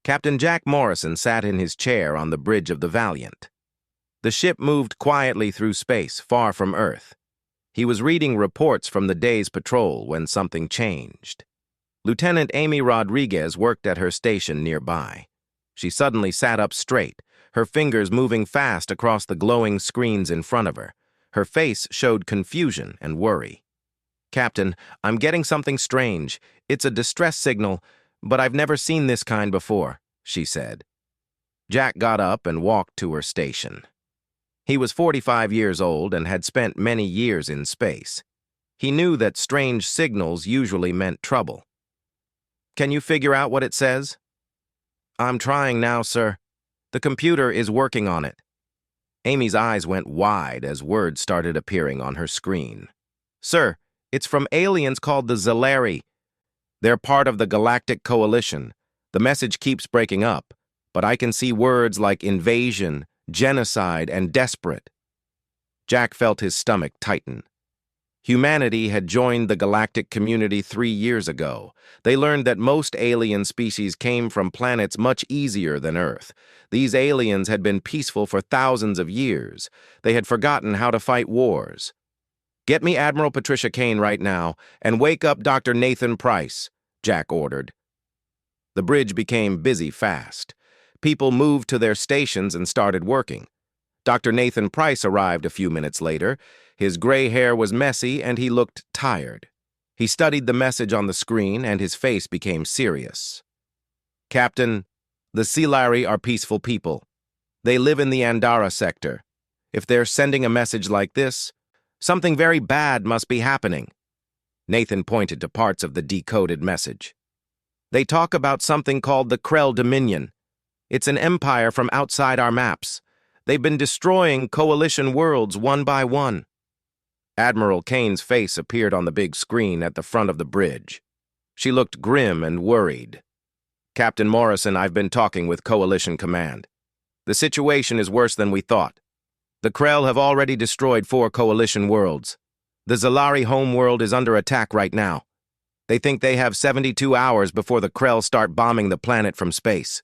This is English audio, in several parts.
Captain Jack Morrison sat in his chair on the bridge of the Valiant. The ship moved quietly through space, far from Earth. He was reading reports from the day's patrol when something changed. Lieutenant Amy Rodriguez worked at her station nearby. She suddenly sat up straight, her fingers moving fast across the glowing screens in front of her. Her face showed confusion and worry. "Captain, I'm getting something strange. It's a distress signal, but I've never seen this kind before," she said. Jack got up and walked to her station. He was 45 years old and had spent many years in space. He knew that strange signals usually meant trouble. "Can you figure out what it says?" "I'm trying now, sir. The computer is working on it." Amy's eyes went wide as words started appearing on her screen. "Sir, it's from aliens called the Zalari. They're part of the Galactic Coalition. The message keeps breaking up, but I can see words like invasion, genocide, and desperate." Jack felt his stomach tighten. Humanity had joined the galactic community 3 years ago. They learned that most alien species came from planets much easier than Earth. These aliens had been peaceful for thousands of years. They had forgotten how to fight wars. "Get me Admiral Patricia Kane right now, and wake up Dr. Nathan Price," Jack ordered. The bridge became busy fast. People moved to their stations and started working. Dr. Nathan Price arrived a few minutes later. His gray hair was messy and he looked tired. He studied the message on the screen and his face became serious. "Captain, the Zalari are peaceful people. They live in the Andara sector. If they're sending a message like this, something very bad must be happening." Nathan pointed to parts of the decoded message. "They talk about something called the Krell Dominion. It's an empire from outside our maps. They've been destroying coalition worlds one by one." Admiral Kane's face appeared on the big screen at the front of the bridge. She looked grim and worried. "Captain Morrison, I've been talking with Coalition Command. The situation is worse than we thought. The Krell have already destroyed 4 coalition worlds. The Zalari homeworld is under attack right now. They think they have 72 hours before the Krell start bombing the planet from space."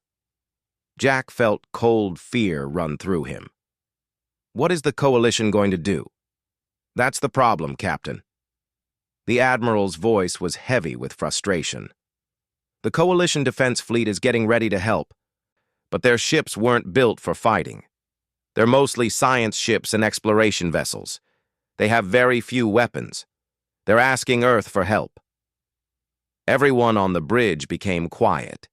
Jack felt cold fear run through him. "What is the Coalition going to do?" "That's the problem, Captain." The Admiral's voice was heavy with frustration. "The Coalition Defense Fleet is getting ready to help, but their ships weren't built for fighting. They're mostly science ships and exploration vessels. They have very few weapons. They're asking Earth for help." Everyone on the bridge became quiet.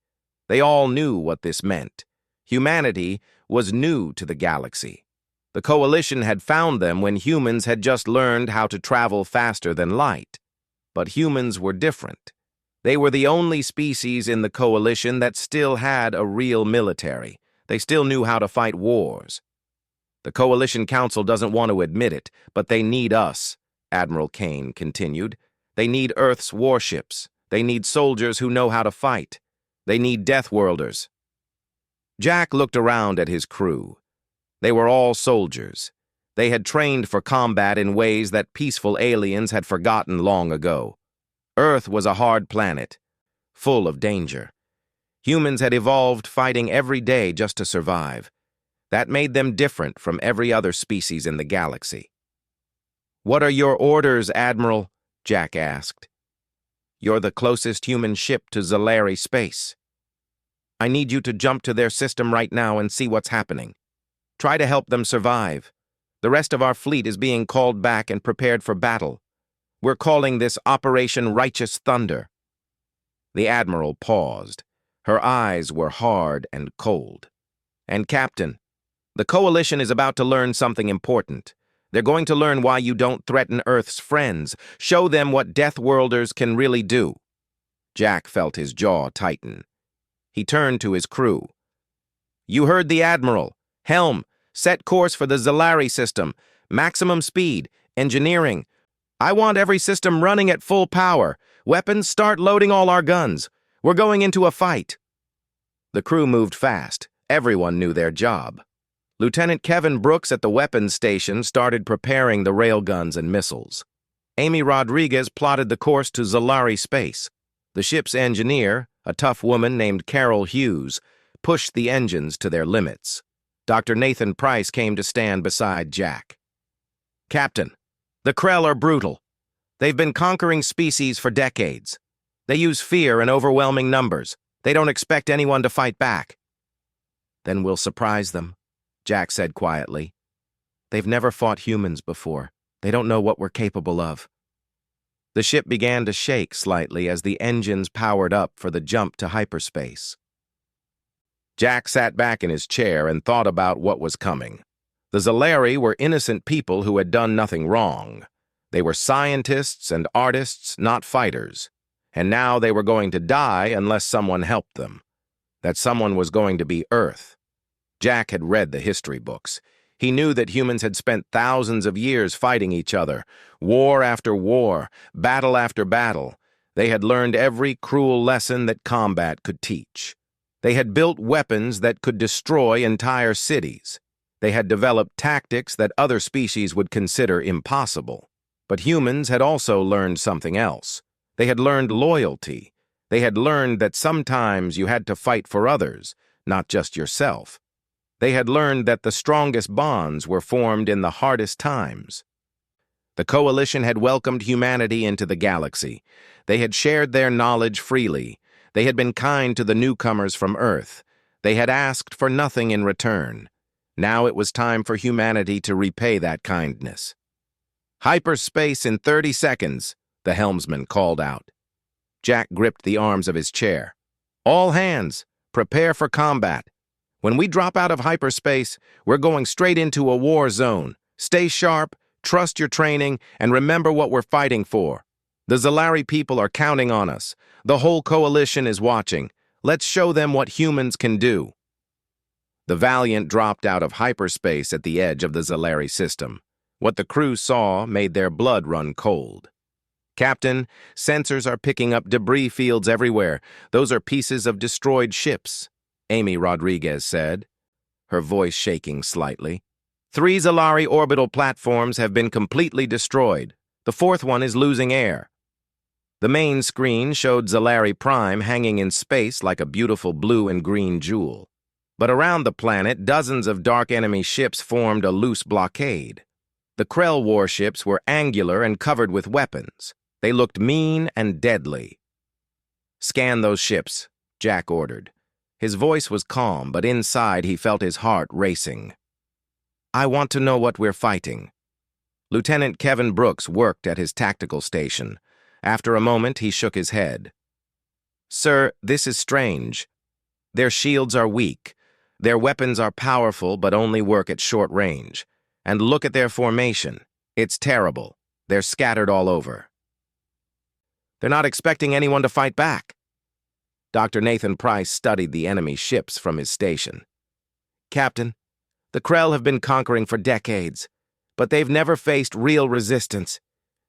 They all knew what this meant. Humanity was new to the galaxy. The Coalition had found them when humans had just learned how to travel faster than light. But humans were different. They were the only species in the Coalition that still had a real military. They still knew how to fight wars. "The Coalition Council doesn't want to admit it, but they need us," Admiral Kane continued. "They need Earth's warships. They need soldiers who know how to fight. They need Deathworlders." Jack looked around at his crew. They were all soldiers. They had trained for combat in ways that peaceful aliens had forgotten long ago. Earth was a hard planet, full of danger. Humans had evolved fighting every day just to survive. That made them different from every other species in the galaxy. "What are your orders, Admiral?" Jack asked. "You're the closest human ship to Zalari space. I need you to jump to their system right now and see what's happening. Try to help them survive. The rest of our fleet is being called back and prepared for battle. We're calling this Operation Righteous Thunder." The Admiral paused. Her eyes were hard and cold. "And Captain, the Coalition is about to learn something important. They're going to learn why you don't threaten Earth's friends. Show them what Deathworlders can really do." Jack felt his jaw tighten. He turned to his crew. "You heard the Admiral. Helm, set course for the Zalari system. Maximum speed. Engineering. I want every system running at full power. Weapons, start loading all our guns. We're going into a fight." The crew moved fast. Everyone knew their job. Lieutenant Kevin Brooks at the weapons station started preparing the railguns and missiles. Amy Rodriguez plotted the course to Zalari space. The ship's engineer, a tough woman named Carol Hughes, pushed the engines to their limits. Dr. Nathan Price came to stand beside Jack. "Captain, the Krell are brutal. They've been conquering species for decades. They use fear in overwhelming numbers. They don't expect anyone to fight back." "Then we'll surprise them," Jack said quietly. "They've never fought humans before. They don't know what we're capable of." The ship began to shake slightly as the engines powered up for the jump to hyperspace. Jack sat back in his chair and thought about what was coming. The Zalari were innocent people who had done nothing wrong. They were scientists and artists, not fighters. And now they were going to die unless someone helped them. That someone was going to be Earth. Jack had read the history books. He knew that humans had spent thousands of years fighting each other, war after war, battle after battle. They had learned every cruel lesson that combat could teach. They had built weapons that could destroy entire cities. They had developed tactics that other species would consider impossible. But humans had also learned something else. They had learned loyalty. They had learned that sometimes you had to fight for others, not just yourself. They had learned that the strongest bonds were formed in the hardest times. The Coalition had welcomed humanity into the galaxy. They had shared their knowledge freely. They had been kind to the newcomers from Earth. They had asked for nothing in return. Now it was time for humanity to repay that kindness. "Hyperspace in 30 seconds, the helmsman called out. Jack gripped the arms of his chair. "All hands, prepare for combat. When we drop out of hyperspace, we're going straight into a war zone. Stay sharp, trust your training, and remember what we're fighting for. The Zalari people are counting on us. The whole Coalition is watching. Let's show them what humans can do." The Valiant dropped out of hyperspace at the edge of the Zalari system. What the crew saw made their blood run cold. "Captain, sensors are picking up debris fields everywhere. Those are pieces of destroyed ships," Amy Rodriguez said, her voice shaking slightly. "3 Zalari orbital platforms have been completely destroyed. The 4th one is losing air." The main screen showed Zalari Prime hanging in space like a beautiful blue and green jewel. But around the planet, dozens of dark enemy ships formed a loose blockade. The Krell warships were angular and covered with weapons. They looked mean and deadly. "Scan those ships," Jack ordered. His voice was calm, but inside he felt his heart racing. "I want to know what we're fighting." Lieutenant Kevin Brooks worked at his tactical station. After a moment, he shook his head. "Sir, this is strange. Their shields are weak. Their weapons are powerful but only work at short range. And look at their formation. It's terrible. They're scattered all over." "They're not expecting anyone to fight back." Dr. Nathan Price studied the enemy ships from his station. "Captain, the Krell have been conquering for decades, but they've never faced real resistance.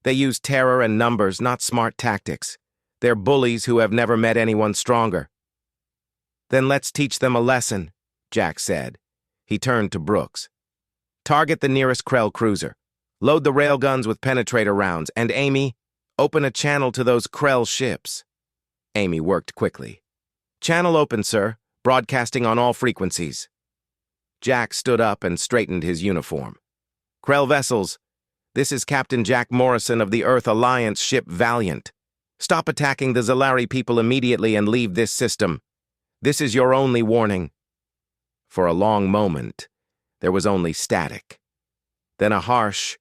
They use terror and numbers, not smart tactics. They're bullies who have never met anyone stronger." "Then let's teach them a lesson," Jack said. He turned to Brooks. "Target the nearest Krell cruiser. Load the railguns with penetrator rounds, and Amy, open a channel to those Krell ships." Amy worked quickly. "Channel open, sir. Broadcasting on all frequencies." Jack stood up and straightened his uniform. "Krell vessels, this is Captain Jack Morrison of the Earth Alliance ship Valiant. Stop attacking the Zalari people immediately and leave this system. This is your only warning." For a long moment, there was only static. Then a harsh,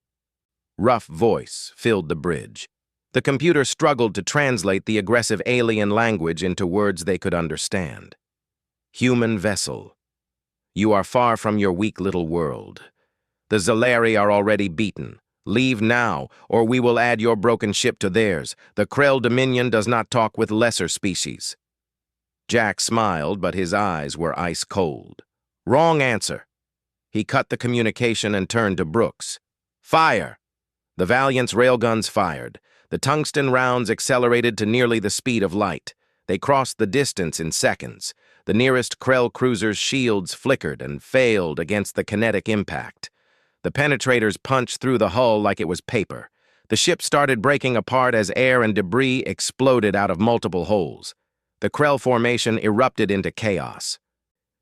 rough voice filled the bridge. The computer struggled to translate the aggressive alien language into words they could understand. "Human vessel, you are far from your weak little world. The Zalari are already beaten. Leave now, or we will add your broken ship to theirs. The Krell Dominion does not talk with lesser species." Jack smiled, but his eyes were ice cold. "Wrong answer." He cut the communication and turned to Brooks. "Fire!" The Valiant's railguns fired. The tungsten rounds accelerated to nearly the speed of light. They crossed the distance in seconds. The nearest Krell cruiser's shields flickered and failed against the kinetic impact. The penetrators punched through the hull like it was paper. The ship started breaking apart as air and debris exploded out of multiple holes. The Krell formation erupted into chaos.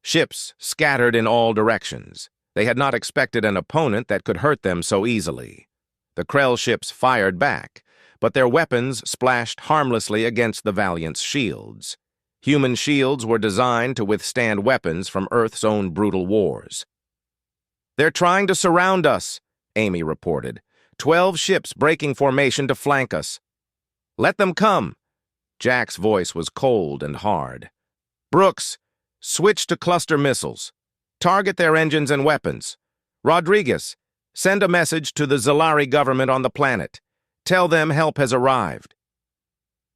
Ships scattered in all directions. They had not expected an opponent that could hurt them so easily. The Krell ships fired back, but their weapons splashed harmlessly against the Valiant's shields. Human shields were designed to withstand weapons from Earth's own brutal wars. "They're trying to surround us," Amy reported. 12 ships breaking formation to flank us. "Let them come." Jack's voice was cold and hard. "Brooks, switch to cluster missiles. Target their engines and weapons. Rodriguez, send a message to the Zalari government on the planet. Tell them help has arrived."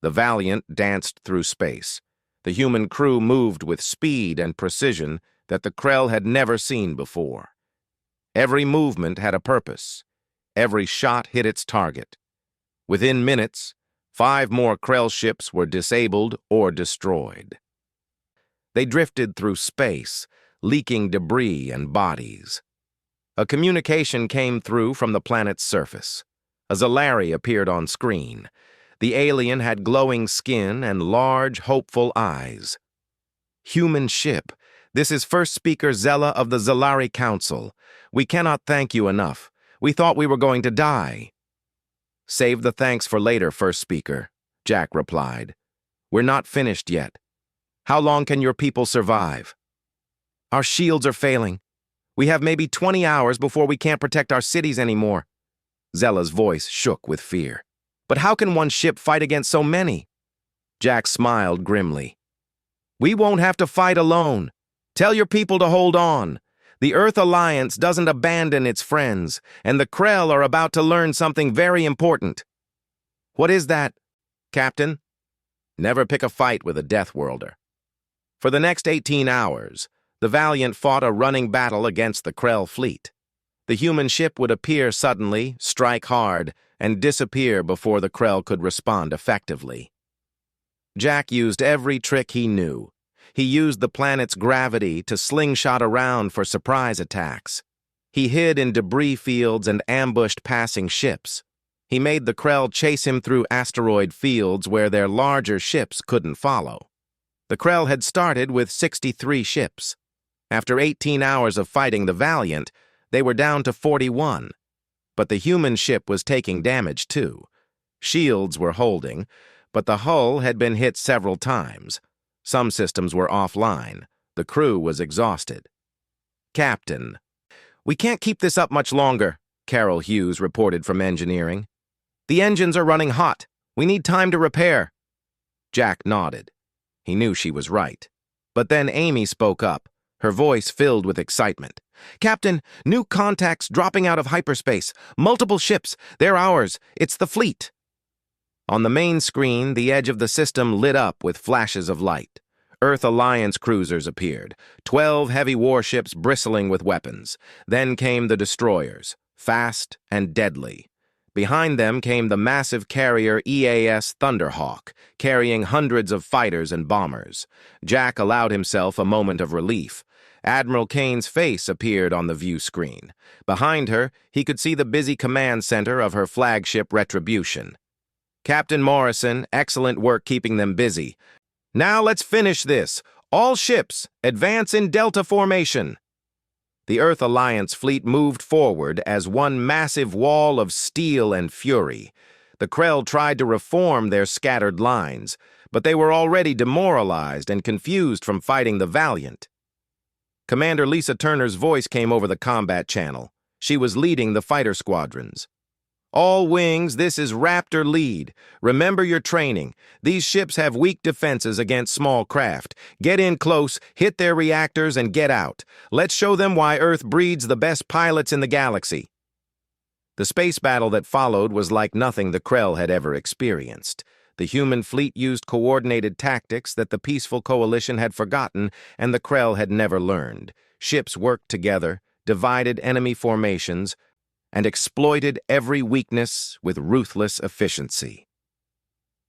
The Valiant danced through space. The human crew moved with speed and precision that the Krell had never seen before. Every movement had a purpose. Every shot hit its target. Within minutes, 5 more Krell ships were disabled or destroyed. They drifted through space, leaking debris and bodies. A communication came through from the planet's surface. A Zalari appeared on screen. The alien had glowing skin and large, hopeful eyes. "Human ship, this is First Speaker Zella of the Zalari Council. We cannot thank you enough. We thought we were going to die." "Save the thanks for later, First Speaker," Jack replied. "We're not finished yet. How long can your people survive?" "Our shields are failing. We have maybe 20 hours before we can't protect our cities anymore." Zella's voice shook with fear. "But how can one ship fight against so many?" Jack smiled grimly. "We won't have to fight alone. Tell your people to hold on. The Earth Alliance doesn't abandon its friends, and the Krell are about to learn something very important." "What is that, Captain?" "Never pick a fight with a Deathworlder." For the next 18 hours, the Valiant fought a running battle against the Krell fleet. The human ship would appear suddenly, strike hard, and disappear before the Krell could respond effectively. Jack used every trick he knew. He used the planet's gravity to slingshot around for surprise attacks. He hid in debris fields and ambushed passing ships. He made the Krell chase him through asteroid fields where their larger ships couldn't follow. The Krell had started with 63 ships. After 18 hours of fighting the Valiant, they were down to 41. But the human ship was taking damage too. Shields were holding, but the hull had been hit several times. Some systems were offline. The crew was exhausted. "Captain, we can't keep this up much longer," Carol Hughes reported from engineering. "The engines are running hot. We need time to repair." Jack nodded. He knew she was right. But then Amy spoke up, her voice filled with excitement. "Captain, new contacts dropping out of hyperspace. Multiple ships. They're ours. It's the fleet." On the main screen, the edge of the system lit up with flashes of light. Earth Alliance cruisers appeared, 12 heavy warships bristling with weapons. Then came the destroyers, fast and deadly. Behind them came the massive carrier EAS Thunderhawk, carrying hundreds of fighters and bombers. Jack allowed himself a moment of relief. Admiral Kane's face appeared on the view screen. Behind her, he could see the busy command center of her flagship Retribution. "Captain Morrison, excellent work keeping them busy. Now let's finish this. All ships, advance in Delta formation." The Earth Alliance fleet moved forward as one massive wall of steel and fury. The Krell tried to reform their scattered lines, but they were already demoralized and confused from fighting the Valiant. Commander Lisa Turner's voice came over the combat channel. She was leading the fighter squadrons. "All wings, this is Raptor lead. Remember your training. These ships have weak defenses against small craft. Get in close, hit their reactors, and get out. Let's show them why Earth breeds the best pilots in the galaxy." The space battle that followed was like nothing the Krell had ever experienced. The human fleet used coordinated tactics that the peaceful coalition had forgotten and the Krell had never learned. Ships worked together, divided enemy formations, and exploited every weakness with ruthless efficiency.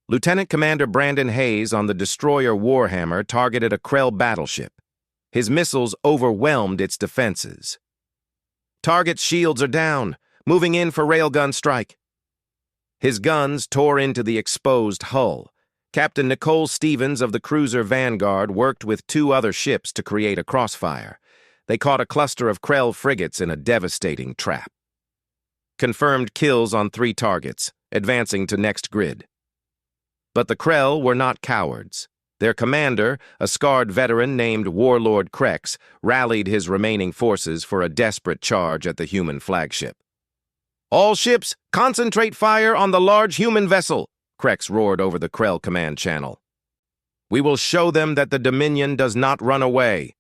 Lieutenant Commander Brandon Hayes on the destroyer Warhammer targeted a Krell battleship. His missiles overwhelmed its defenses. "Target's shields are down, moving in for railgun strike." His guns tore into the exposed hull. Captain Nicole Stevens of the cruiser Vanguard worked with 2 other ships to create a crossfire. They caught a cluster of Krell frigates in a devastating trap. Confirmed kills on 3 targets, advancing to next grid. But the Krell were not cowards. Their commander, a scarred veteran named Warlord Krex, rallied his remaining forces for a desperate charge at the human flagship. "All ships, concentrate fire on the large human vessel," Krex roared over the Krell command channel. "We will show them that the Dominion does not run away."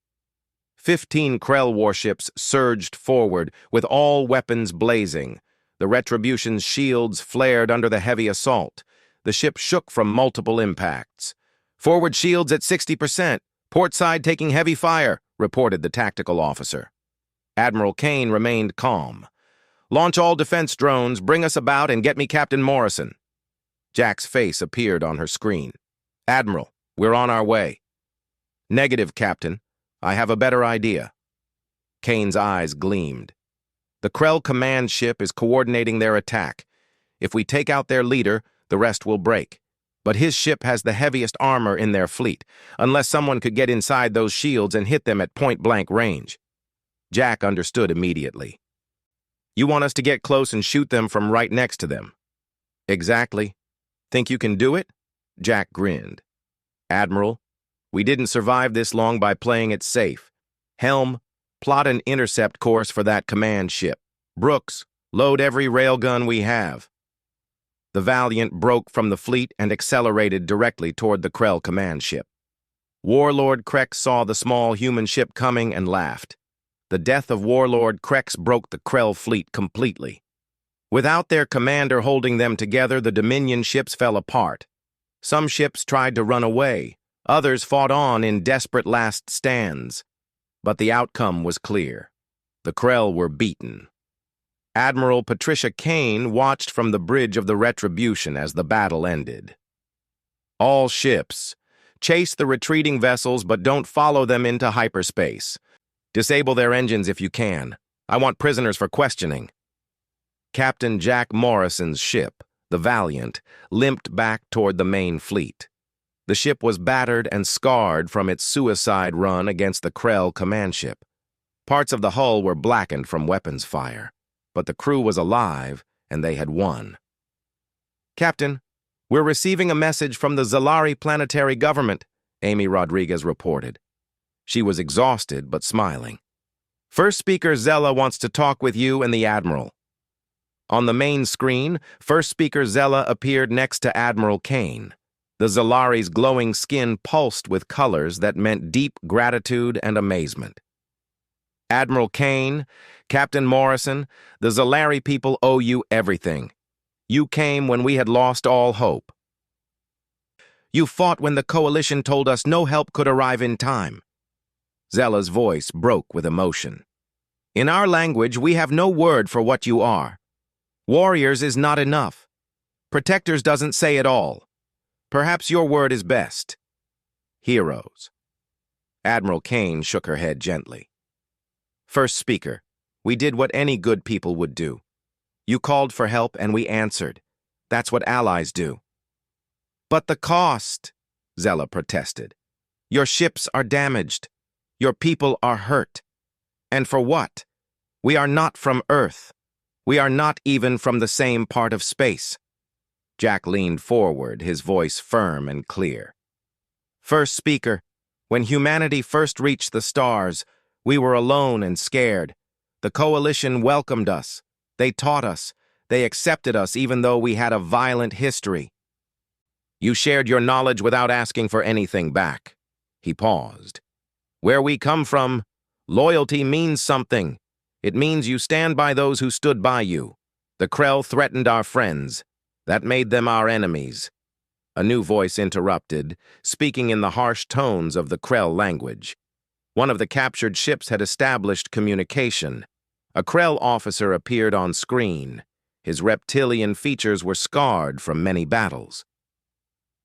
15 Krell warships surged forward, with all weapons blazing. The Retribution's shields flared under the heavy assault. The ship shook from multiple impacts. "Forward shields at 60%. Port side taking heavy fire," reported the tactical officer. Admiral Kane remained calm. "Launch all defense drones, bring us about, and get me Captain Morrison." Jack's face appeared on her screen. "Admiral, we're on our way." "Negative, Captain. I have a better idea." Kane's eyes gleamed. "The Krell command ship is coordinating their attack. If we take out their leader, the rest will break. But his ship has the heaviest armor in their fleet, unless someone could get inside those shields and hit them at point-blank range." Jack understood immediately. "You want us to get close and shoot them from right next to them?" "Exactly. Think you can do it?" Jack grinned. "Admiral, we didn't survive this long by playing it safe. Helm, plot an intercept course for that command ship. Brooks, load every railgun we have." The Valiant broke from the fleet and accelerated directly toward the Krell command ship. Warlord Krex saw the small human ship coming and laughed. The death of Warlord Krex broke the Krell fleet completely. Without their commander holding them together, the Dominion ships fell apart. Some ships tried to run away. Others fought on in desperate last stands. But the outcome was clear. The Krell were beaten. Admiral Patricia Kane watched from the bridge of the Retribution as the battle ended. "All ships, chase the retreating vessels, but don't follow them into hyperspace. Disable their engines if you can. I want prisoners for questioning." Captain Jack Morrison's ship, the Valiant, limped back toward the main fleet. The ship was battered and scarred from its suicide run against the Krell command ship. Parts of the hull were blackened from weapons fire. But the crew was alive, and they had won. "Captain, we're receiving a message from the Zalari planetary government," Amy Rodriguez reported. She was exhausted but smiling. "First Speaker Zella wants to talk with you and the Admiral." On the main screen, First Speaker Zella appeared next to Admiral Kane. The Zalari's glowing skin pulsed with colors that meant deep gratitude and amazement. "Admiral Kane, Captain Morrison, the Zalari people owe you everything. You came when we had lost all hope. You fought when the Coalition told us no help could arrive in time." Zella's voice broke with emotion. "In our language, we have no word for what you are. Warriors is not enough. Protectors doesn't say it all. Perhaps your word is best. Heroes." Admiral Kane shook her head gently. "First Speaker, we did what any good people would do. You called for help and we answered. That's what allies do." "But the cost," Zella protested. "Your ships are damaged. Your people are hurt. And for what? We are not from Earth. We are not even from the same part of space." Jack leaned forward, his voice firm and clear. "First Speaker, when humanity first reached the stars, we were alone and scared. The Coalition welcomed us. They taught us. They accepted us even though we had a violent history. You shared your knowledge without asking for anything back." He paused. "Where we come from, loyalty means something. It means you stand by those who stood by you. The Krell threatened our friends. That made them our enemies." A new voice interrupted, speaking in the harsh tones of the Krell language. One of the captured ships had established communication. A Krell officer appeared on screen. His reptilian features were scarred from many battles.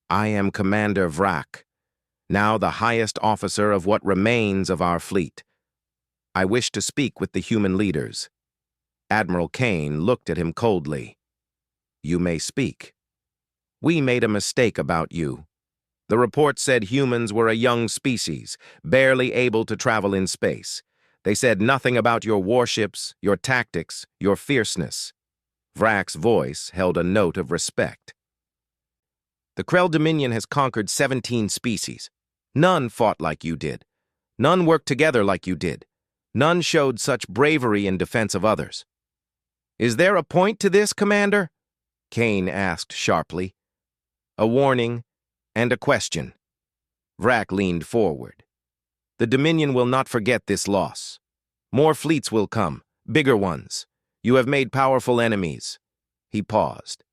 "I am Commander Vrak, now the highest officer of what remains of our fleet. I wish to speak with the human leaders." Admiral Kane looked at him coldly. "You may speak. We made a mistake about you. The report said humans were a young species, barely able to travel in space. They said nothing about your warships, your tactics, your fierceness. Vrak's voice held a note of respect. The Krell Dominion has conquered 17 species. None fought like you did. None worked together like you did. None showed such bravery in defense of others. Is there a point to this, Commander? Kane asked sharply. A warning and a question. Vrak leaned forward. The Dominion will not forget this loss. More fleets will come, bigger ones. You have made powerful enemies. He paused.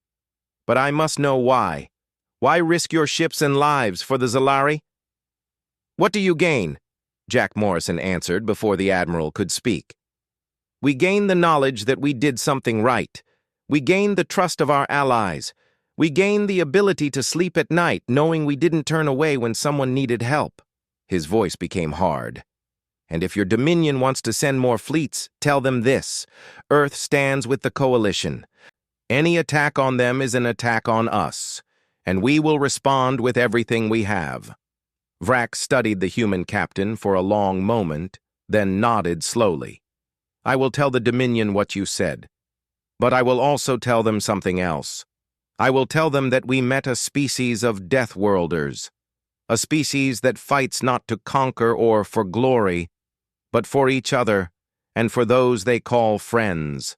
But I must know why. Why risk your ships and lives for the Zalari? What do you gain? Jack Morrison answered before the Admiral could speak. We gain the knowledge that we did something right. We gain the trust of our allies. We gain the ability to sleep at night knowing we didn't turn away when someone needed help. His voice became hard. And if your Dominion wants to send more fleets, tell them this. Earth stands with the Coalition. Any attack on them is an attack on us, and we will respond with everything we have. Vrak studied the human captain for a long moment, then nodded slowly. I will tell the Dominion what you said. But I will also tell them something else. I will tell them that we met a species of Deathworlders, a species that fights not to conquer or for glory, but for each other and for those they call friends.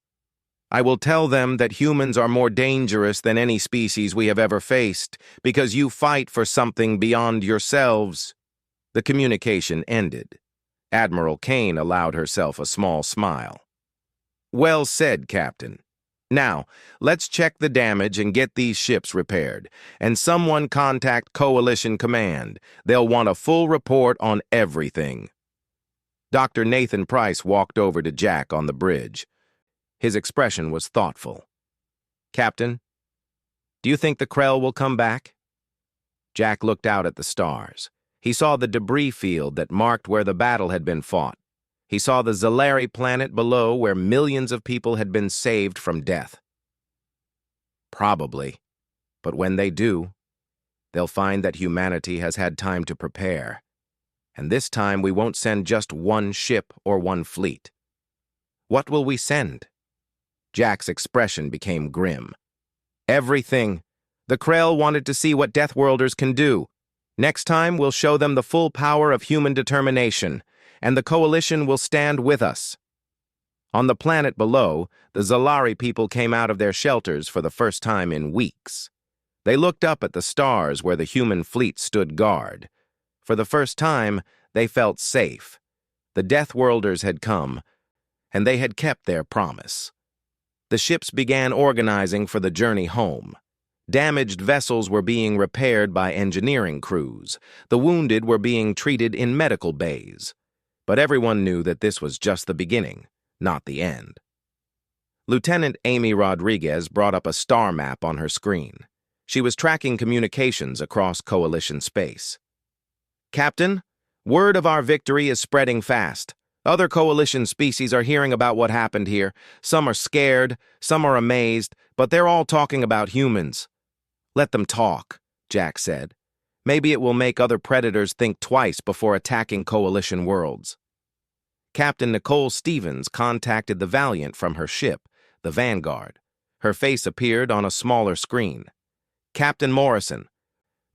I will tell them that humans are more dangerous than any species we have ever faced because you fight for something beyond yourselves. The communication ended. Admiral Kane allowed herself a small smile. Well said, Captain. Now, let's check the damage and get these ships repaired. And someone contact Coalition Command. They'll want a full report on everything. Dr. Nathan Price walked over to Jack on the bridge. His expression was thoughtful. Captain, do you think the Krell will come back? Jack looked out at the stars. He saw the debris field that marked where the battle had been fought. He saw the Zalari planet below where millions of people had been saved from death. Probably. But when they do, they'll find that humanity has had time to prepare. And this time we won't send just one ship or one fleet. What will we send? Jack's expression became grim. Everything. The Krell wanted to see what Deathworlders can do. Next time we'll show them the full power of human determination, and the Coalition will stand with us. On the planet below, the Zalari people came out of their shelters for the first time in weeks. They looked up at the stars where the human fleet stood guard. For the first time, they felt safe. The Deathworlders had come, and they had kept their promise. The ships began organizing for the journey home. Damaged vessels were being repaired by engineering crews. The wounded were being treated in medical bays. But everyone knew that this was just the beginning, not the end. Lieutenant Amy Rodriguez brought up a star map on her screen. She was tracking communications across Coalition space. Captain, word of our victory is spreading fast. Other Coalition species are hearing about what happened here. Some are scared, some are amazed, but they're all talking about humans. Let them talk, Jack said. Maybe it will make other predators think twice before attacking Coalition worlds. Captain Nicole Stevens contacted the Valiant from her ship, the Vanguard. Her face appeared on a smaller screen. Captain Morrison,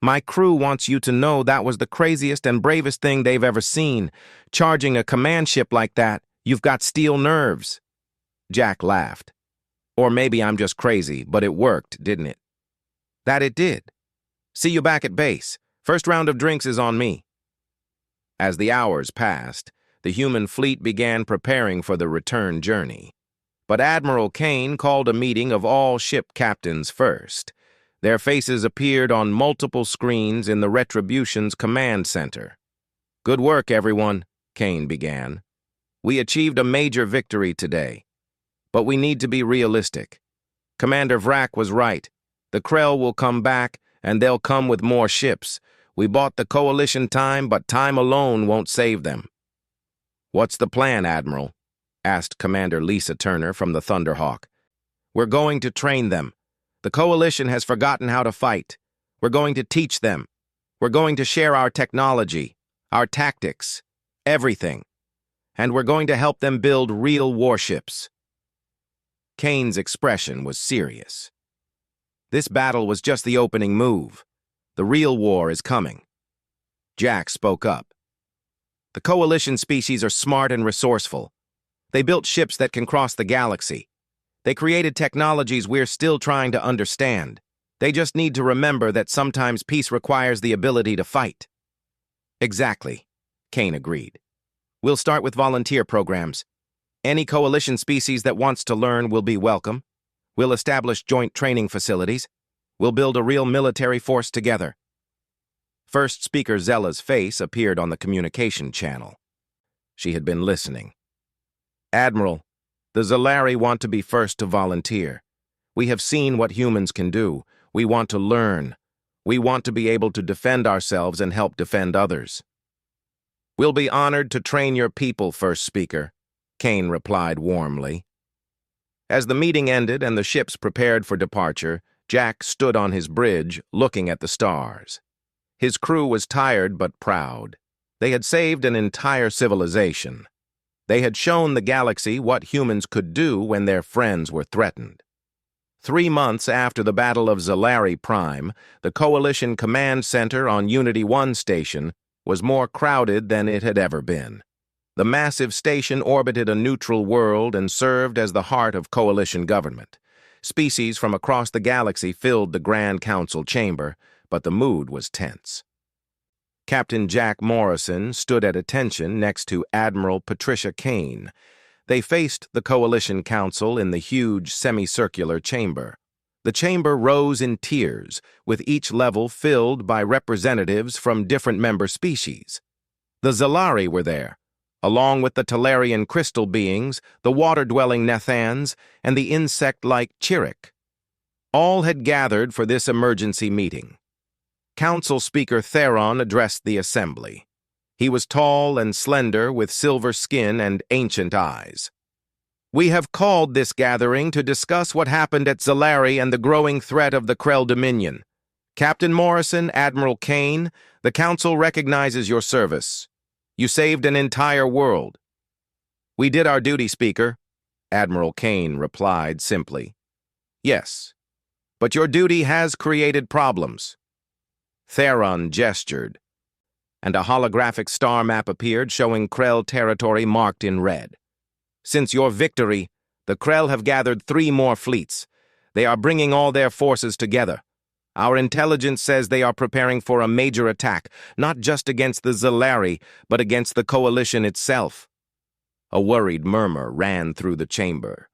my crew wants you to know that was the craziest and bravest thing they've ever seen. Charging a command ship like that, you've got steel nerves. Jack laughed. Or maybe I'm just crazy, but it worked, didn't it? That it did. See you back at base. First round of drinks is on me. As the hours passed, the human fleet began preparing for the return journey. But Admiral Kane called a meeting of all ship captains first. Their faces appeared on multiple screens in the Retribution's command center. Good work, everyone, Kane began. We achieved a major victory today. But we need to be realistic. Commander Vrak was right. The Krell will come back, and they'll come with more ships. We bought the Coalition time, but time alone won't save them. What's the plan, Admiral? Asked Commander Lisa Turner from the Thunderhawk. We're going to train them. The Coalition has forgotten how to fight. We're going to teach them. We're going to share our technology, our tactics, everything. And we're going to help them build real warships. Kane's expression was serious. This battle was just the opening move. The real war is coming. Jack spoke up. The Coalition species are smart and resourceful. They built ships that can cross the galaxy. They created technologies we're still trying to understand. They just need to remember that sometimes peace requires the ability to fight. Exactly, Kane agreed. We'll start with volunteer programs. Any Coalition species that wants to learn will be welcome. We'll establish joint training facilities. We'll build a real military force together. First Speaker Zella's face appeared on the communication channel. She had been listening. Admiral, the Zellari want to be first to volunteer. We have seen what humans can do. We want to learn. We want to be able to defend ourselves and help defend others. We'll be honored to train your people, First Speaker, Kane replied warmly. As the meeting ended and the ships prepared for departure, Jack stood on his bridge, looking at the stars. His crew was tired but proud. They had saved an entire civilization. They had shown the galaxy what humans could do when their friends were threatened. 3 months after the Battle of Zellari Prime, the Coalition Command Center on Unity 1 station was more crowded than it had ever been. The massive station orbited a neutral world and served as the heart of Coalition government. Species from across the galaxy filled the Grand Council chamber, but the mood was tense. Captain Jack Morrison stood at attention next to Admiral Patricia Kane. They faced the Coalition Council in the huge semicircular chamber. The chamber rose in tiers, with each level filled by representatives from different member species. The Zellari were there, along with the Talarian crystal beings, the water-dwelling Nethans, and the insect-like Chirruk. All had gathered for this emergency meeting. Council Speaker Theron addressed the assembly. He was tall and slender, with silver skin and ancient eyes. We have called this gathering to discuss what happened at Zellari and the growing threat of the Krell Dominion. Captain Morrison, Admiral Kane, the Council recognizes your service. You saved an entire world. We did our duty, Speaker, Admiral Kane replied simply. Yes, but your duty has created problems. Theron gestured, and a holographic star map appeared showing Krell territory marked in red. Since your victory, the Krell have gathered 3 more fleets. They are bringing all their forces together. Our intelligence says they are preparing for a major attack, not just against the Zellari, but against the Coalition itself. A worried murmur ran through the chamber.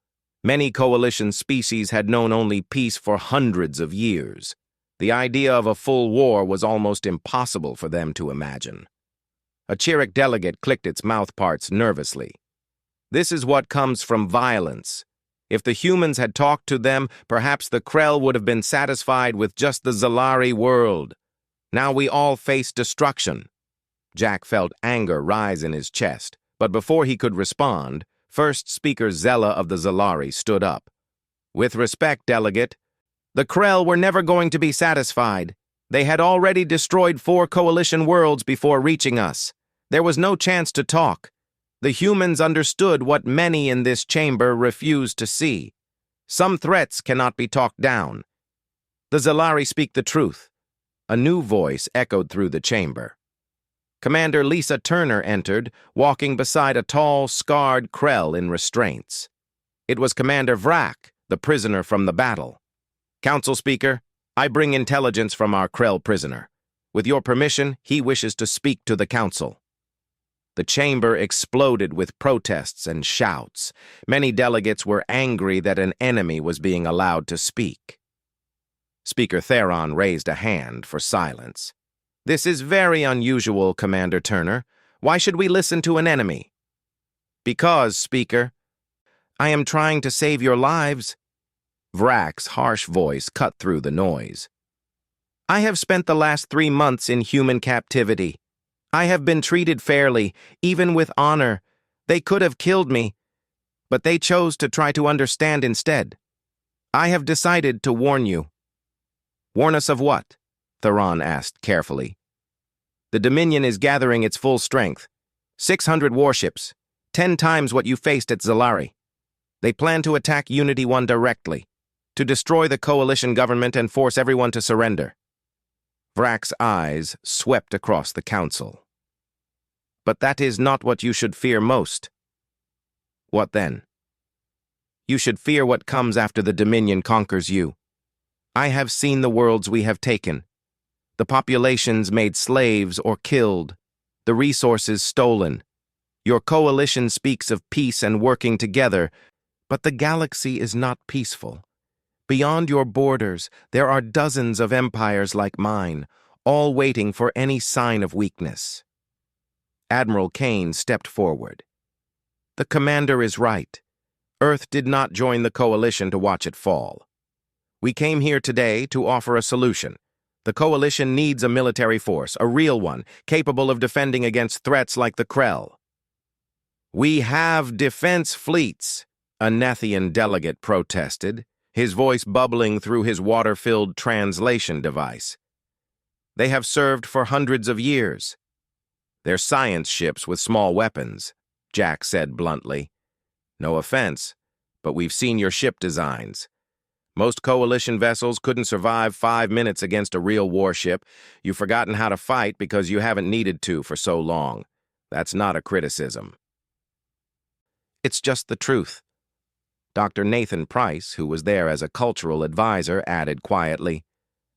Many Coalition species had known only peace for hundreds of years. The idea of a full war was almost impossible for them to imagine. A Chirruk delegate clicked its mouthparts nervously. This is what comes from violence. If the humans had talked to them, perhaps the Krell would have been satisfied with just the Zellari world. Now we all face destruction. Jack felt anger rise in his chest, but before he could respond, First Speaker Zella of the Zellari stood up. With respect, delegate, the Krell were never going to be satisfied. They had already destroyed 4 Coalition worlds before reaching us. There was no chance to talk. The humans understood what many in this chamber refused to see. Some threats cannot be talked down. The Zellari speak the truth. A new voice echoed through the chamber. Commander Lisa Turner entered, walking beside a tall, scarred Krell in restraints. It was Commander Vrak, the prisoner from the battle. Council Speaker, I bring intelligence from our Krell prisoner. With your permission, he wishes to speak to the Council. The chamber exploded with protests and shouts. Many delegates were angry that an enemy was being allowed to speak. Speaker Theron raised a hand for silence. This is very unusual, Commander Turner. Why should we listen to an enemy? Because, Speaker, I am trying to save your lives. Vrak's harsh voice cut through the noise. I have spent the last 3 months in human captivity. I have been treated fairly, even with honor. They could have killed me, but they chose to try to understand instead. I have decided to warn you. Warn us of what? Theron asked carefully. The Dominion is gathering its full strength. 600 warships, 10 times what you faced at Zalari. They plan to attack Unity 1 directly, to destroy the coalition government and force everyone to surrender. Vrak's eyes swept across the council. But that is not what you should fear most. What then? You should fear what comes after the Dominion conquers you. I have seen the worlds we have taken. The populations made slaves or killed, the resources stolen. Your coalition speaks of peace and working together, but the galaxy is not peaceful. Beyond your borders, there are dozens of empires like mine, all waiting for any sign of weakness. Admiral Kane stepped forward. The commander is right. Earth did not join the coalition to watch it fall. We came here today to offer a solution. The coalition needs a military force, a real one, capable of defending against threats like the Krell. We have defense fleets, a Nethian delegate protested, his voice bubbling through his water-filled translation device. They have served for hundreds of years. They're science ships with small weapons, Jack said bluntly. No offense, but we've seen your ship designs. Most coalition vessels couldn't survive 5 minutes against a real warship. You've forgotten how to fight because you haven't needed to for so long. That's not a criticism. It's just the truth. Dr. Nathan Price, who was there as a cultural advisor, added quietly,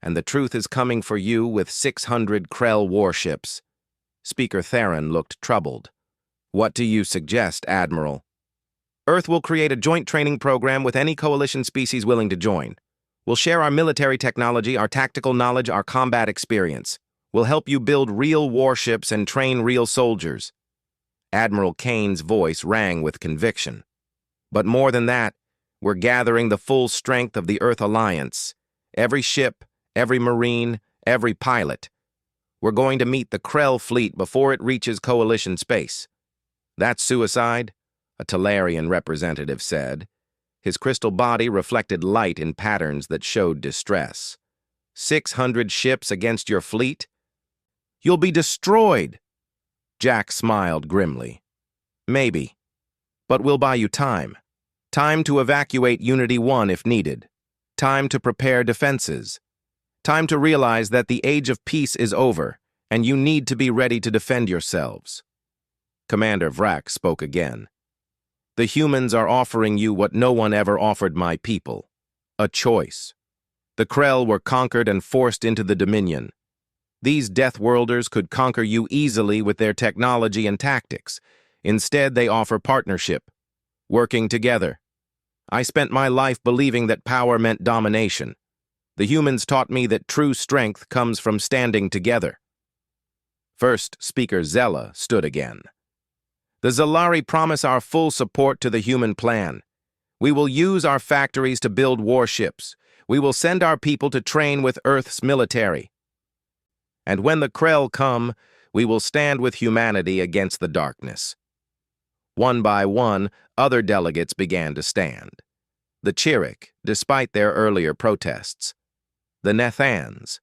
and the truth is coming for you with 600 Krell warships. Speaker Theron looked troubled. What do you suggest, Admiral? Earth will create a joint training program with any coalition species willing to join. We'll share our military technology, our tactical knowledge, our combat experience. We'll help you build real warships and train real soldiers. Admiral Kane's voice rang with conviction. But more than that, we're gathering the full strength of the Earth Alliance. Every ship, every Marine, every pilot. We're going to meet the Krell fleet before it reaches coalition space. That's suicide? A Talarian representative said. His crystal body reflected light in patterns that showed distress. 600 ships against your fleet? You'll be destroyed! Jack smiled grimly. Maybe. But we'll buy you time. Time to evacuate Unity 1 if needed. Time to prepare defenses. Time to realize that the age of peace is over, and you need to be ready to defend yourselves. Commander Vrak spoke again. The humans are offering you what no one ever offered my people. A choice. The Krell were conquered and forced into the Dominion. These Deathworlders could conquer you easily with their technology and tactics. Instead, they offer partnership. Working together. I spent my life believing that power meant domination. The humans taught me that true strength comes from standing together. First Speaker Zella stood again. The Zalari promise our full support to the human plan. We will use our factories to build warships. We will send our people to train with Earth's military. And when the Krell come, we will stand with humanity against the darkness. One by one, other delegates began to stand. The Chirruk, despite their earlier protests. The Nethans.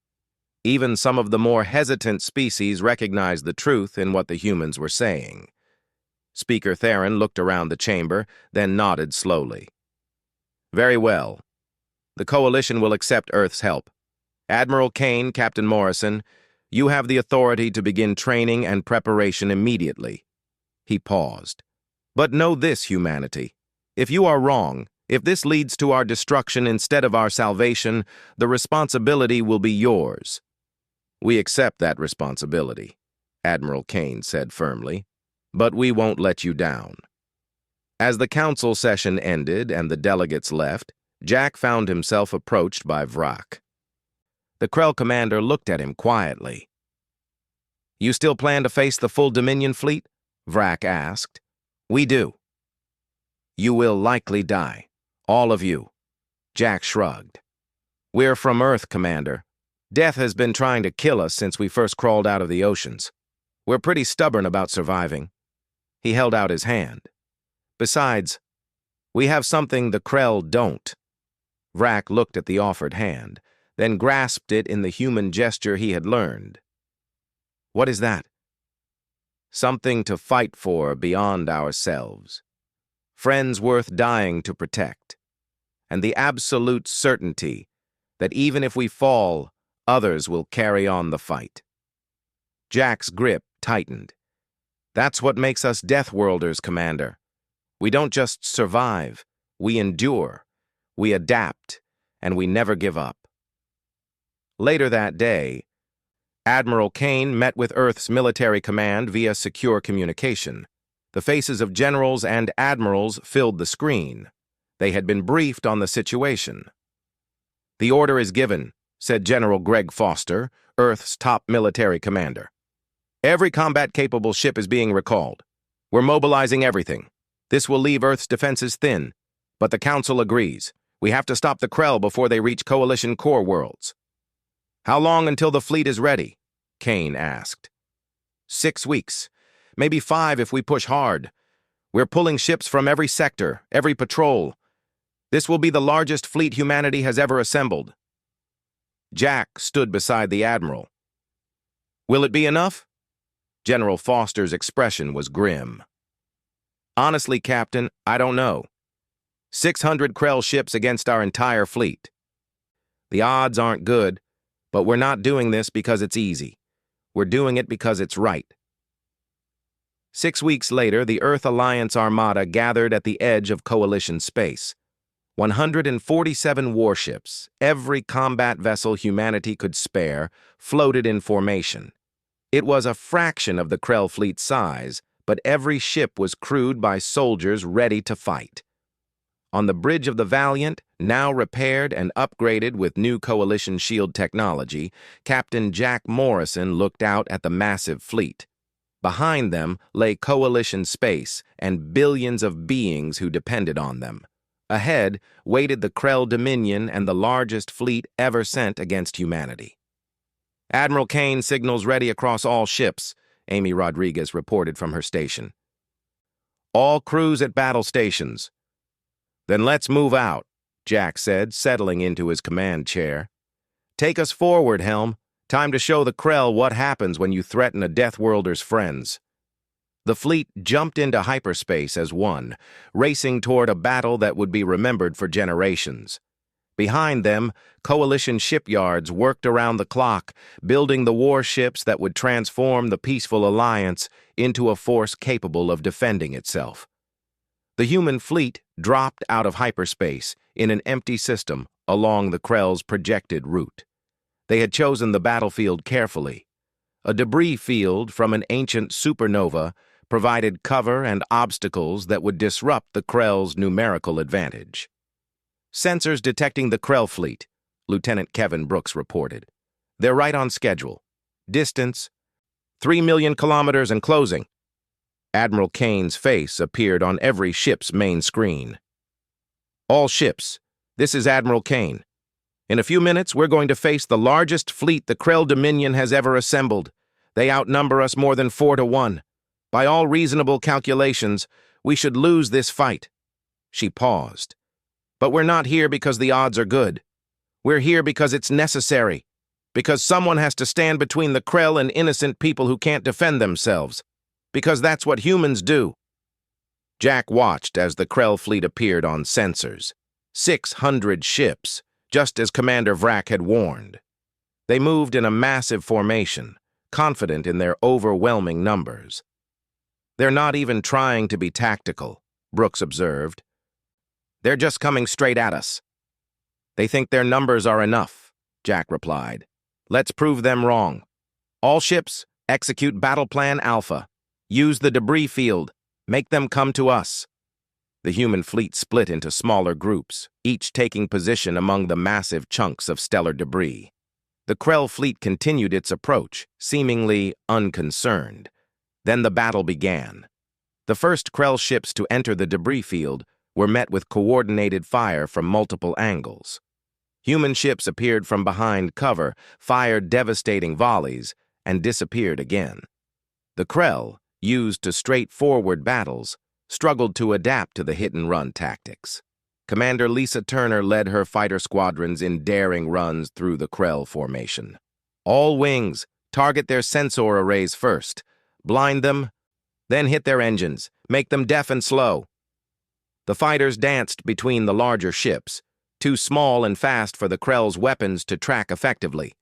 Even some of the more hesitant species recognized the truth in what the humans were saying. Speaker Theron looked around the chamber, then nodded slowly. Very well. The Coalition will accept Earth's help. Admiral Kane, Captain Morrison, you have the authority to begin training and preparation immediately. He paused. But know this, humanity. If you are wrong, if this leads to our destruction instead of our salvation, the responsibility will be yours. We accept that responsibility, Admiral Kane said firmly. But we won't let you down. As the council session ended and the delegates left, Jack found himself approached by Vrak. The Krell commander looked at him quietly. You still plan to face the full Dominion fleet? Vrak asked. We do. You will likely die. All of you. Jack shrugged. We're from Earth, Commander. Death has been trying to kill us since we first crawled out of the oceans. We're pretty stubborn about surviving. He held out his hand. Besides, we have something the Krell don't. Vrak looked at the offered hand, then grasped it in the human gesture he had learned. What is that? Something to fight for beyond ourselves. Friends worth dying to protect. And the absolute certainty that even if we fall, others will carry on the fight. Jack's grip tightened. That's what makes us Deathworlders, Commander. We don't just survive, we endure, we adapt, and we never give up. Later that day, Admiral Kane met with Earth's military command via secure communication. The faces of generals and admirals filled the screen. They had been briefed on the situation. "The order is given," said General Greg Foster, Earth's top military commander. "Every combat-capable ship is being recalled. We're mobilizing everything. This will leave Earth's defenses thin, but the Council agrees. We have to stop the Krell before they reach Coalition core worlds." "How long until the fleet is ready?" Kane asked. 6 weeks. Maybe 5 if we push hard. We're pulling ships from every sector, every patrol. This will be the largest fleet humanity has ever assembled. Jack stood beside the Admiral. "Will it be enough?" General Foster's expression was grim. "Honestly, Captain, I don't know. 600 Krell ships against our entire fleet. The odds aren't good, but we're not doing this because it's easy. We're doing it because it's right." 6 weeks later, the Earth Alliance Armada gathered at the edge of Coalition space. 147 warships, every combat vessel humanity could spare, floated in formation. It was a fraction of the Krell fleet's size, but every ship was crewed by soldiers ready to fight. On the bridge of the Valiant, now repaired and upgraded with new Coalition shield technology, Captain Jack Morrison looked out at the massive fleet. Behind them lay Coalition space and billions of beings who depended on them. Ahead waited the Krell Dominion and the largest fleet ever sent against humanity. "Admiral Kane signals ready across all ships," Amy Rodriguez reported from her station. "All crews at battle stations." "Then let's move out," Jack said, settling into his command chair. "Take us forward, Helm. Time to show the Krell what happens when you threaten a Deathworlder's friends." The fleet jumped into hyperspace as one, racing toward a battle that would be remembered for generations. Behind them, Coalition shipyards worked around the clock, building the warships that would transform the peaceful alliance into a force capable of defending itself. The human fleet dropped out of hyperspace in an empty system along the Krell's projected route. They had chosen the battlefield carefully. A debris field from an ancient supernova provided cover and obstacles that would disrupt the Krell's numerical advantage. "Sensors detecting the Krell fleet," Lieutenant Kevin Brooks reported. "They're right on schedule. Distance, 3 million kilometers and closing." Admiral Kane's face appeared on every ship's main screen. "All ships, this is Admiral Kane. In a few minutes, we're going to face the largest fleet the Krell Dominion has ever assembled. They outnumber us more than 4-1. By all reasonable calculations, we should lose this fight." She paused. "But we're not here because the odds are good. We're here because it's necessary. Because someone has to stand between the Krell and innocent people who can't defend themselves. Because that's what humans do." Jack watched as the Krell fleet appeared on sensors. 600 ships, just as Commander Vrack had warned. They moved in a massive formation, confident in their overwhelming numbers. "They're not even trying to be tactical," Brooks observed. "They're just coming straight at us." "They think their numbers are enough," Jack replied. "Let's prove them wrong. All ships, execute Battle Plan Alpha. Use the debris field. Make them come to us." The human fleet split into smaller groups, each taking position among the massive chunks of stellar debris. The Krell fleet continued its approach, seemingly unconcerned. Then the battle began. The first Krell ships to enter the debris field were met with coordinated fire from multiple angles. Human ships appeared from behind cover, fired devastating volleys, and disappeared again. The Krell, used to straightforward battles, struggled to adapt to the hit-and-run tactics. Commander Lisa Turner led her fighter squadrons in daring runs through the Krell formation. "All wings, Target their sensor arrays first. Blind them, then hit their engines. Make them deaf and slow. The fighters danced between the larger ships, too small and fast for the Krell's weapons to track effectively.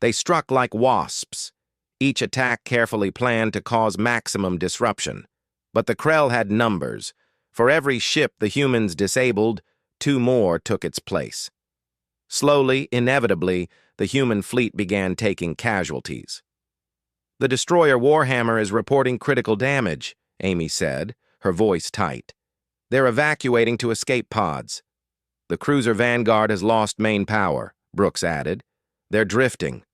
They struck like wasps, each attack carefully planned to cause maximum disruption. But the Krell had numbers. For every ship the humans disabled, 2 more took its place. Slowly, inevitably, the human fleet began taking casualties. "The destroyer Warhammer is reporting critical damage," Amy said, her voice tight. "They're evacuating to escape pods." "The cruiser Vanguard has lost main power," Brooks added. "They're drifting."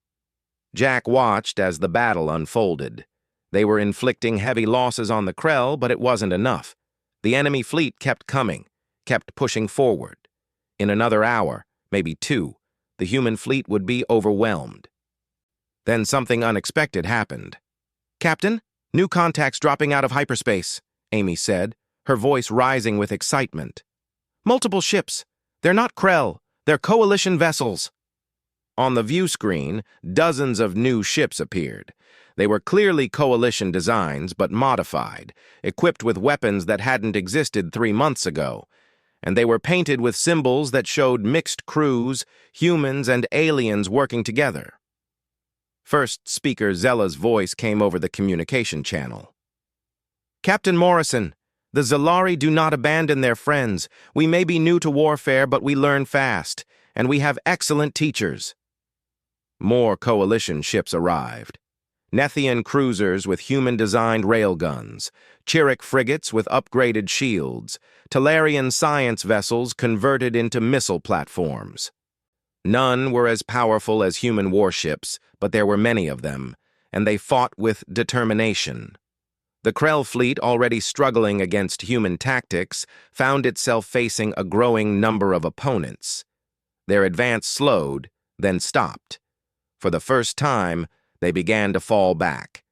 Jack watched as the battle unfolded. They were inflicting heavy losses on the Krell, but it wasn't enough. The enemy fleet kept coming, kept pushing forward. In another hour, maybe 2, the human fleet would be overwhelmed. Then something unexpected happened. "Captain, new contacts dropping out of hyperspace," Amy said, her voice rising with excitement. "Multiple ships. They're not Krell. They're coalition vessels." On the view screen, dozens of new ships appeared. They were clearly coalition designs, but modified, equipped with weapons that hadn't existed 3 months ago. And they were painted with symbols that showed mixed crews, humans and aliens working together. First speaker Zella's voice came over the communication channel. "Captain Morrison, the Zellari do not abandon their friends. We may be new to warfare, but we learn fast, and we have excellent teachers." More coalition ships arrived. Nethian cruisers with human-designed railguns, Chirrut frigates with upgraded shields, Talarian science vessels converted into missile platforms. None were as powerful as human warships, but there were many of them, and they fought with determination. The Krell fleet, already struggling against human tactics, found itself facing a growing number of opponents. Their advance slowed, then stopped. For the first time, they began to fall back.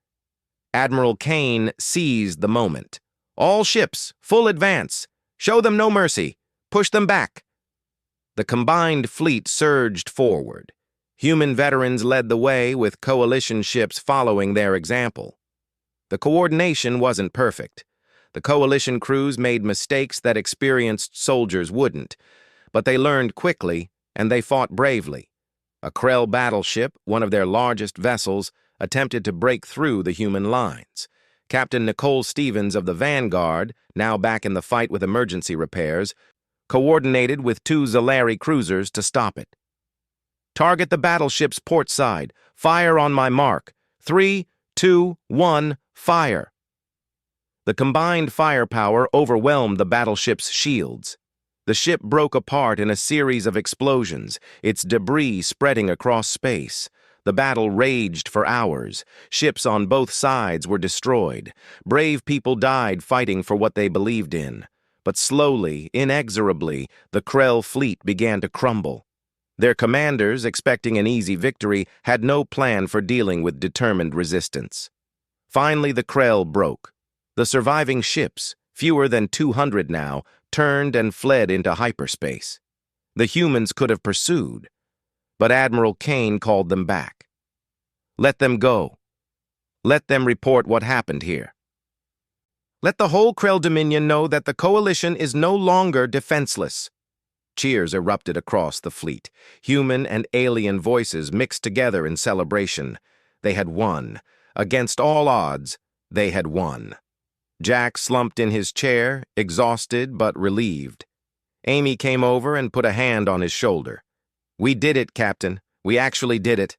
Admiral Kane seized the moment. "All ships, full advance. Show them no mercy. Push them back." The combined fleet surged forward. Human veterans led the way, with coalition ships following their example. The coordination wasn't perfect. The coalition crews made mistakes that experienced soldiers wouldn't, but they learned quickly, and they fought bravely. A Krell battleship, one of their largest vessels, attempted to break through the human lines. Captain Nicole Stevens of the Vanguard, now back in the fight with emergency repairs, coordinated with 2 Zellari cruisers to stop it. "Target the battleship's port side. Fire on my mark. 3, 2, 1, fire." The combined firepower overwhelmed the battleship's shields. The ship broke apart in a series of explosions, its debris spreading across space. The battle raged for hours. Ships on both sides were destroyed. Brave people died fighting for what they believed in. But slowly, inexorably, the Krell fleet began to crumble. Their commanders, expecting an easy victory, had no plan for dealing with determined resistance. Finally, the Krell broke. The surviving ships, fewer than 200 now, turned and fled into hyperspace. The humans could have pursued, but Admiral Kane called them back. "Let them go. Let them report what happened here. Let the whole Krell Dominion know that the Coalition is no longer defenseless." Cheers erupted across the fleet. Human and alien voices mixed together in celebration. They had won. Against all odds, they had won. Jack slumped in his chair, exhausted but relieved. Amy came over and put a hand on his shoulder. "We did it, Captain. We actually did it."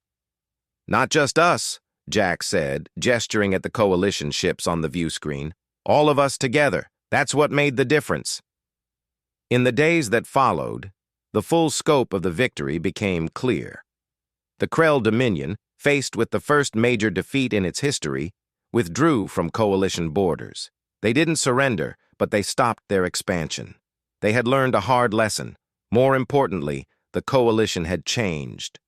"Not just us," Jack said, gesturing at the coalition ships on the view screen. "All of us together. That's what made the difference." In the days that followed, the full scope of the victory became clear. The Krell Dominion, faced with the first major defeat in its history, withdrew from coalition borders. They didn't surrender, but they stopped their expansion. They had learned a hard lesson. More importantly, the coalition had changed.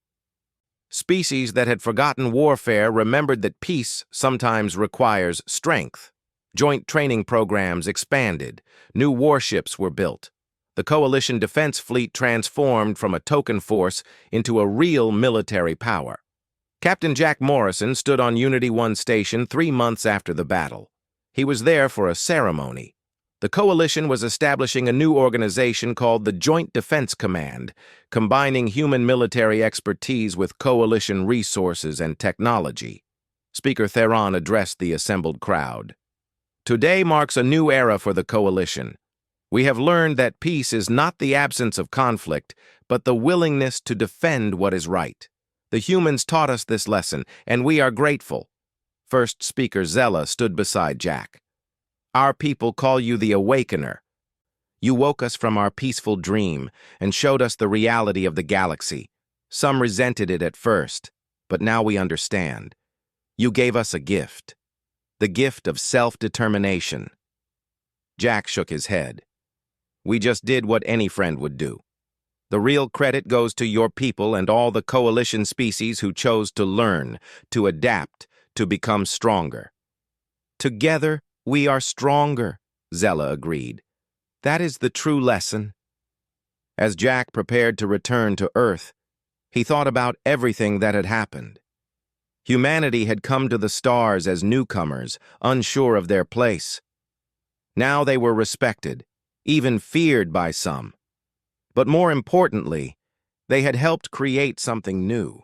Species that had forgotten warfare remembered that peace sometimes requires strength. Joint training programs expanded. New warships were built. The coalition defense fleet transformed from a token force into a real military power. Captain Jack Morrison stood on Unity 1 station 3 months after the battle. He was there for a ceremony. The Coalition was establishing a new organization called the Joint Defense Command, combining human military expertise with Coalition resources and technology. Speaker Theron addressed the assembled crowd. Today marks a new era for the Coalition. We have learned that peace is not the absence of conflict, but the willingness to defend what is right. The humans taught us this lesson, and we are grateful. First Speaker Zella stood beside Jack. Our people call you the Awakener. You woke us from our peaceful dream and showed us the reality of the galaxy. Some resented it at first, but now we understand. You gave us a gift. The gift of self-determination. Jack shook his head. We just did what any friend would do. The real credit goes to your people and all the Coalition species who chose to learn, to adapt, to become stronger. Together, we are stronger, Zella agreed. That is the true lesson. As Jack prepared to return to Earth, he thought about everything that had happened. Humanity had come to the stars as newcomers, unsure of their place. Now they were respected, even feared by some. But more importantly, they had helped create something new,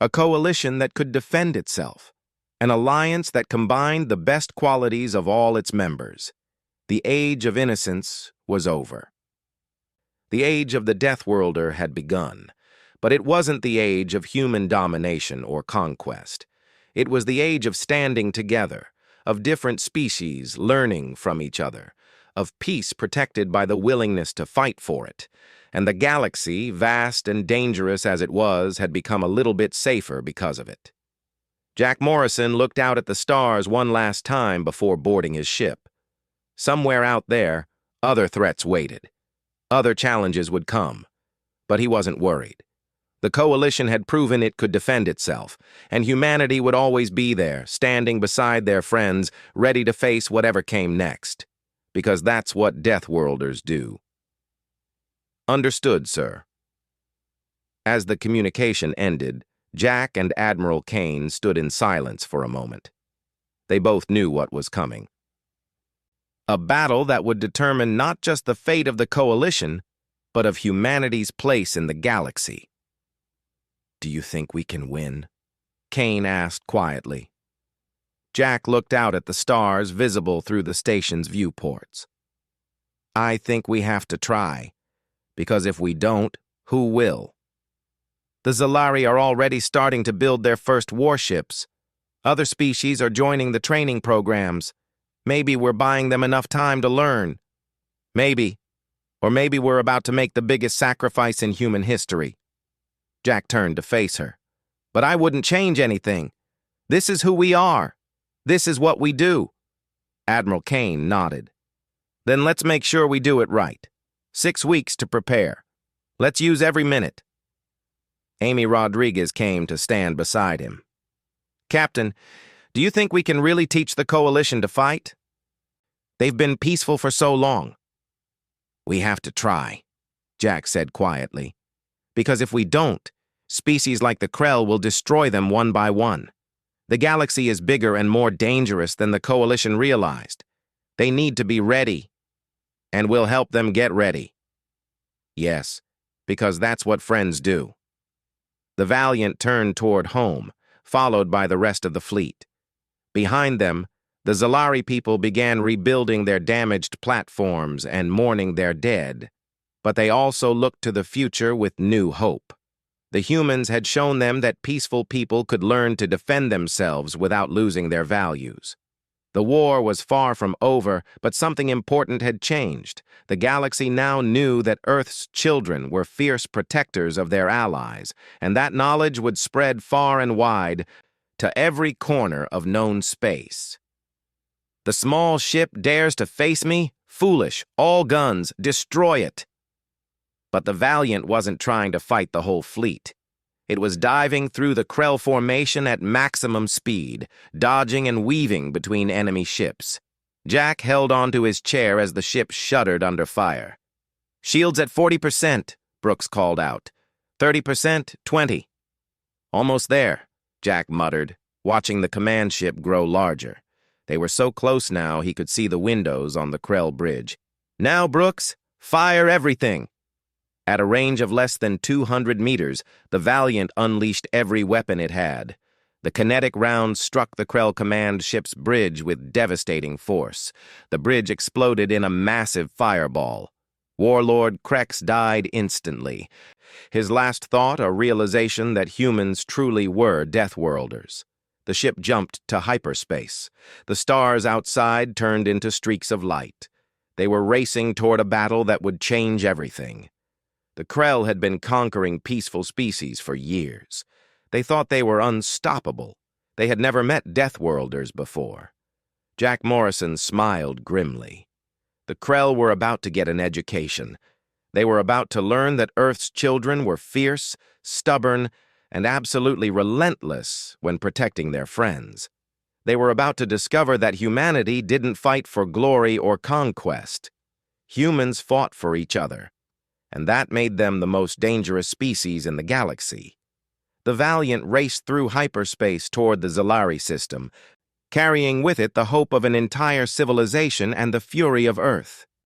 a coalition that could defend itself, an alliance that combined the best qualities of all its members. The age of innocence was over. The age of the Deathworlder had begun, but it wasn't the age of human domination or conquest. It was the age of standing together, of different species learning from each other, of peace protected by the willingness to fight for it. And the galaxy, vast and dangerous as it was, had become a little bit safer because of it. Jack Morrison looked out at the stars one last time before boarding his ship. Somewhere out there, other threats waited. Other challenges would come. But he wasn't worried. The Coalition had proven it could defend itself, and humanity would always be there, standing beside their friends, ready to face whatever came next. Because that's what Deathworlders do. Understood, sir. As the communication ended, Jack and Admiral Kane stood in silence for a moment. They both knew what was coming. A battle that would determine not just the fate of the Coalition, but of humanity's place in the galaxy. Do you think we can win? Kane asked quietly. Jack looked out at the stars visible through the station's viewports. I think we have to try. Because if we don't, who will? The Zalari are already starting to build their first warships. Other species are joining the training programs. Maybe we're buying them enough time to learn. Maybe. Or maybe we're about to make the biggest sacrifice in human history. Jack turned to face her. But I wouldn't change anything. This is who we are. This is what we do. Admiral Kane nodded. Then let's make sure we do it right. 6 weeks to prepare. Let's use every minute. Amy Rodriguez came to stand beside him. Captain, do you think we can really teach the Coalition to fight? They've been peaceful for so long. We have to try, Jack said quietly. Because if we don't, species like the Krell will destroy them one by one. The galaxy is bigger and more dangerous than the Coalition realized. They need to be ready. And we'll help them get ready. Yes, because that's what friends do. The Valiant turned toward home, followed by the rest of the fleet. Behind them, the Zalari people began rebuilding their damaged platforms and mourning their dead. But they also looked to the future with new hope. The humans had shown them that peaceful people could learn to defend themselves without losing their values. The war was far from over, but something important had changed. The galaxy now knew that Earth's children were fierce protectors of their allies, and that knowledge would spread far and wide to every corner of known space. The small ship dares to face me? Foolish. All guns. Destroy it. But the Valiant wasn't trying to fight the whole fleet. It was diving through the Krell formation at maximum speed, dodging and weaving between enemy ships. Jack held onto his chair as the ship shuddered under fire. Shields at 40%, Brooks called out. 30%, 20. Almost there. Jack muttered, watching the command ship grow larger. They were so close now he could see the windows on the Krell Bridge. "Now, Brooks, fire everything!" At a range of less than 200 meters, the Valiant unleashed every weapon it had. The kinetic rounds struck the Krell command ship's bridge with devastating force. The bridge exploded in a massive fireball. Warlord Krex died instantly. His last thought, a realization that humans truly were Deathworlders. The ship jumped to hyperspace. The stars outside turned into streaks of light. They were racing toward a battle that would change everything. The Krell had been conquering peaceful species for years. They thought they were unstoppable. They had never met Deathworlders before. Jack Morrison smiled grimly. The Krell were about to get an education. They were about to learn that Earth's children were fierce, stubborn, and absolutely relentless when protecting their friends. They were about to discover that humanity didn't fight for glory or conquest. Humans fought for each other, and that made them the most dangerous species in the galaxy. The Valiant raced through hyperspace toward the Zalari system, carrying with it the hope of an entire civilization and the fury of Earth.